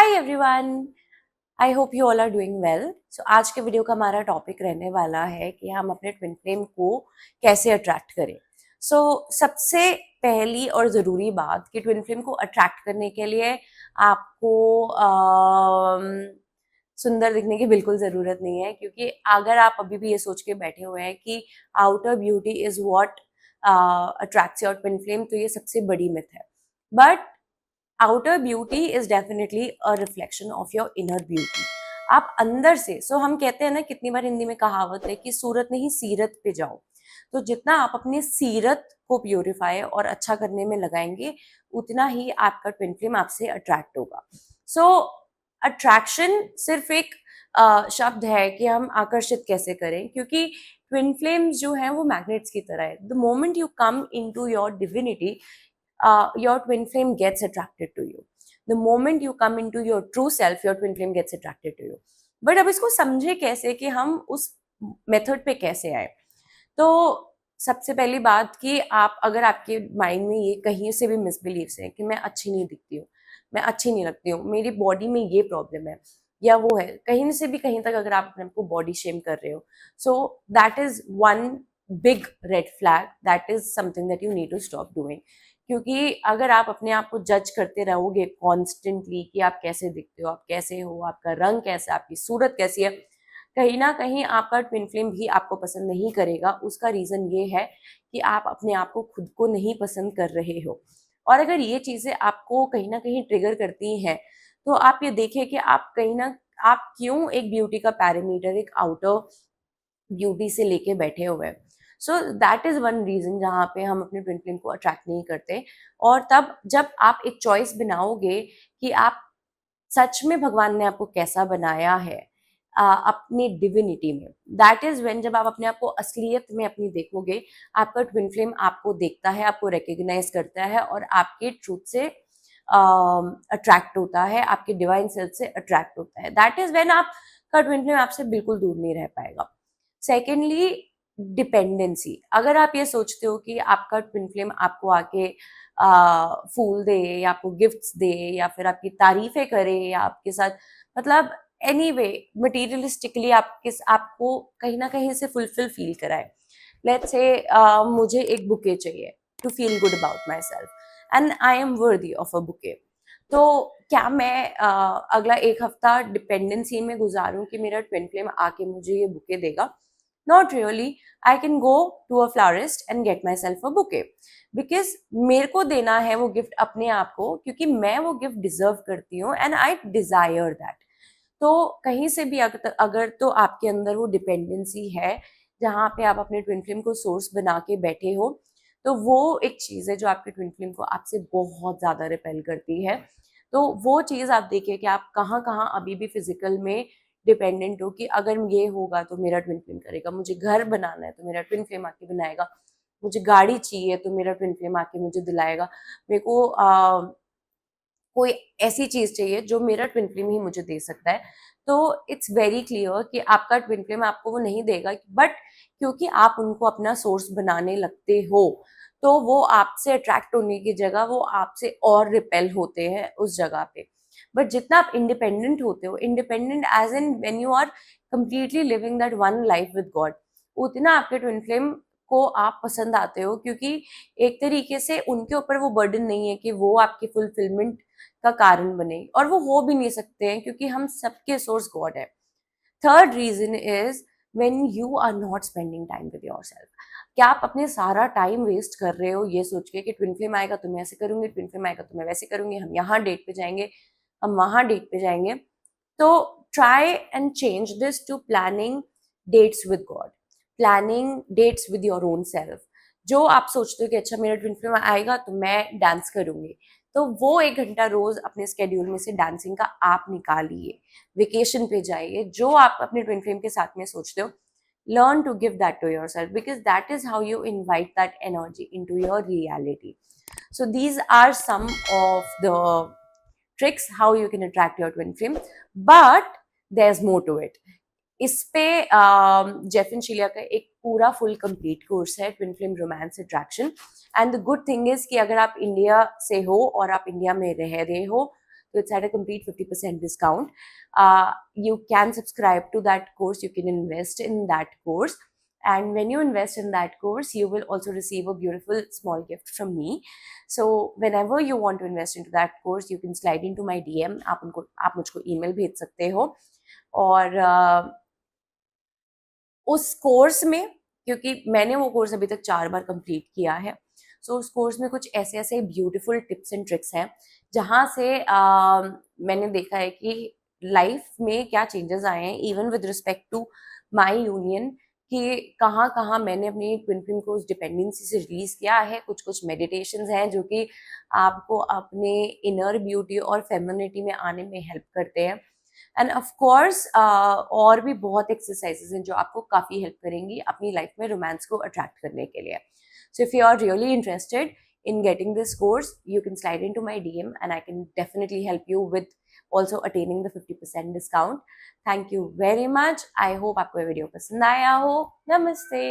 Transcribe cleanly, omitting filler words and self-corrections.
Hi everyone, I hope you all are doing well. So आज के video का हमारा टॉपिक रहने वाला है कि हम अपने ट्विन फ्लेम को कैसे अट्रैक्ट करें। सबसे पहली और ज़रूरी बात कि ट्विन फ्लेम को अट्रैक्ट करने के लिए आपको सुंदर दिखने की बिल्कुल ज़रूरत नहीं है, क्योंकि अगर आप अभी भी ये सोच के बैठे हुए हैं कि outer beauty is what attracts your twin flame, तो ये सबसे बड़ी मिथ है। But outer beauty is definitely a reflection of your inner beauty. आप अंदर से हम कहते हैं ना, कितनी बार हिंदी में कहावत है कि सूरत नहीं सीरत पे जाओ। तो जितना आप अपनी सीरत को प्योरीफाई और अच्छा करने में लगाएंगे, उतना ही आपका ट्विन फ्लेम आपसे अट्रैक्ट होगा। अट्रैक्शन सिर्फ एक शब्द है कि हम आकर्षित कैसे करें, क्योंकि ट्विन फ्लेम्स जो हैं वो मैग्नेट्स की तरह है। The moment you come into your divinity, your twin flame gets attracted to you. The moment you come into your true self, your twin flame gets attracted to you. But अब इसको समझे कैसे कि हम उस मेथड पे कैसे आए। तो सबसे पहली बात कि आप, अगर आपके माइंड में ये कहीं से भी मिसबिलीव्स है कि मैं अच्छी नहीं दिखती हूँ, मैं अच्छी नहीं लगती हूँ, मेरी बॉडी में ये प्रॉब्लम है या वो है, कहीं से भी कहीं तक अगर आप अपने को बॉडी शेम कर रहे हो, so that is one big red flag. That is something that you need to stop doing. क्योंकि अगर आप अपने आप को जज करते रहोगे कॉन्स्टेंटली कि आप कैसे दिखते हो, आप कैसे हो, आपका रंग कैसा है, आपकी सूरत कैसी है, कहीं ना कहीं आपका ट्विन फ्लेम भी आपको पसंद नहीं करेगा। उसका रीजन ये है कि आप अपने आप को खुद को नहीं पसंद कर रहे हो। और अगर ये चीजें आपको कहीं ना कहीं ट्रिगर करती हैं, तो आप ये देखिए कि आप क्यों एक ब्यूटी का पैरामीटर, एक आउटर ब्यूटी से लेके बैठे हुए हैं। दैट इज वन रीजन जहाँ पे हम अपने ट्विन फ्लेम को अट्रैक्ट नहीं करते। और तब जब आप एक चॉइस बनाओगे कि आप सच में भगवान ने आपको कैसा बनाया है, अपनी डिविनिटी में, दैट इज व्हेन, जब आप अपने आप को असलियत में अपनी देखोगे, आपका ट्विन फ्लेम आपको देखता है, आपको रिकग्नाइज करता है और आपके ट्रूथ से अट्रैक्ट होता है, आपके डिवाइन सेल्फ से अट्रैक्ट होता है। दैट इज व्हेन आपका ट्विन फ्लेम आपसे बिल्कुल दूर नहीं रह पाएगा। Secondly, dependency. अगर आप ये सोचते हो कि आपका ट्विन फ्लेम आपको आके फूल दे या आपको गिफ्ट्स दे या फिर आपकी तारीफें करे या आपके साथ, मतलब एनीवे मटेरियलिस्टिकली आपको कहीं ना कहीं से फुलफिल फील कराए। लेट्स से मुझे एक बुके चाहिए to feel good about myself and I am worthy of a bouquet. तो क्या मैं अगला एक हफ्ता डिपेंडेंसी में गुजारूं कि मेरा ट्विन फ्लेम आके मुझे ये बुके देगा? Not really. I can go to a florist and get myself a bouquet. Because मेरे को देना है वो गिफ्ट अपने आप को, क्योंकि मैं वो गिफ्ट डिजर्व करती हूँ एंड आई डिजायर दैट। तो कहीं से भी अगर तो आपके अंदर वो डिपेंडेंसी है, जहाँ पे आप अपने ट्विन फ्लेम को सोर्स बना के बैठे हो, तो वो एक चीज है जो आपके ट्विन फ्लेम को आपसे बहुत ज्यादा रिपेल करती है। तो वो चीज आप देखिए कि आप कहाँ कहाँ अभी भी फिजिकल में डिपेंडेंट हो कि अगर ये होगा तो मेरा ट्विन फ्लेम करेगा, मुझे घर बनाना है तो मेरा ट्विन फ्लेम आके बनाएगा, मुझे गाड़ी चाहिए तो मेरा ट्विन फ्लेम आके मुझे दिलाएगा, मेरे को कोई ऐसी चीज चाहिए जो मेरा ट्विन फ्लेम ही मुझे दे सकता है। तो इट्स वेरी क्लियर कि आपका ट्विन फ्लेम आपको वो नहीं देगा, बट क्योंकि आप उनको अपना सोर्स बनाने लगते हो, तो वो आपसे अट्रैक्ट होने की जगह वो आपसे और रिपेल होते हैं उस जगह पे। बट जितना आप इंडिपेंडेंट होते हो, independent as in when you are completely living that one life with God, उतना आपके ट्विन फ्लेम को आप पसंद आते हो, क्योंकि एक तरीके से उनके ऊपर वो बर्डन नहीं है कि वो आपकी फुलफिलमेंट का कारण बने, और वो हो भी नहीं सकते हैं क्योंकि हम सबके सोर्स गॉड है। Third reason is when you are not spending time with yourself. क्या आप अपने सारा टाइम वेस्ट कर रहे हो ये सोच के कि ट्विन फ्लेम आएगा तो मैं ऐसे करूंगी, ट्विन फ्लेम आएगा तो मैं वैसे करूंगी, हम यहाँ डेट पे जाएंगे, हम वहां डेट पे जाएंगे। तो try and change this to planning dates with God, planning dates with your own self. जो आप सोचते हो कि अच्छा मेरा ट्विन फ्लेम आएगा तो मैं डांस करूंगी, तो वो 1 घंटा रोज अपने स्केड्यूल में से डांसिंग का आप निकालिए, वेकेशन पे जाइए, जो आप अपने ट्विन फ्लेम के साथ में सोचते हो, learn to give that to yourself, because that is how you invite that energy into your reality. So these are some of the tricks how you can attract your twin flame, but there's more to it. इस पे जेफिन शिलिया का एक पूरा full complete course है, twin flame romance attraction. And the good thing is कि अगर आप India से हो और आप इंडिया में रह रहे हो, तो it's at a complete 50% discount. You can subscribe to that course, you can invest in that course, and when you invest in that course you will also receive a beautiful small gift from me. So whenever you want to invest into that course, you can slide into my DM. आप मुझको email भेज सकते हो, और उस course में, क्योंकि मैंने वो कोर्स अभी तक 4 बार कंप्लीट किया है, सो उस कोर्स में कुछ ऐसे-ऐसे ब्यूटीफुल टिप्स एंड ट्रिक्स हैं, जहाँ से मैंने देखा है कि लाइफ में क्या चेंजेस आए हैं, even with respect to my union, कि कहाँ-कहाँ मैंने अपनी ट्विन फ्लेम को उस डिपेंडेंसी से रिलीज़ किया है। कुछ-कुछ मेडिटेशंस हैं जो कि आपको अपने इनर ब्यूटी और फेमिनिटी में आने में हेल्प करते हैं। एंड ऑफ कोर्स और भी बहुत एक्सरसाइजेज हैं जो आपको काफ़ी हेल्प करेंगी अपनी लाइफ में रोमांस को अट्रैक्ट करने के लिए। So if you are really interested in getting this course, you can slide into my DM and I can definitely help you with also attaining the 50% discount. Thank you very much. I hope आपको ये video पसंद आया हो। नमस्ते।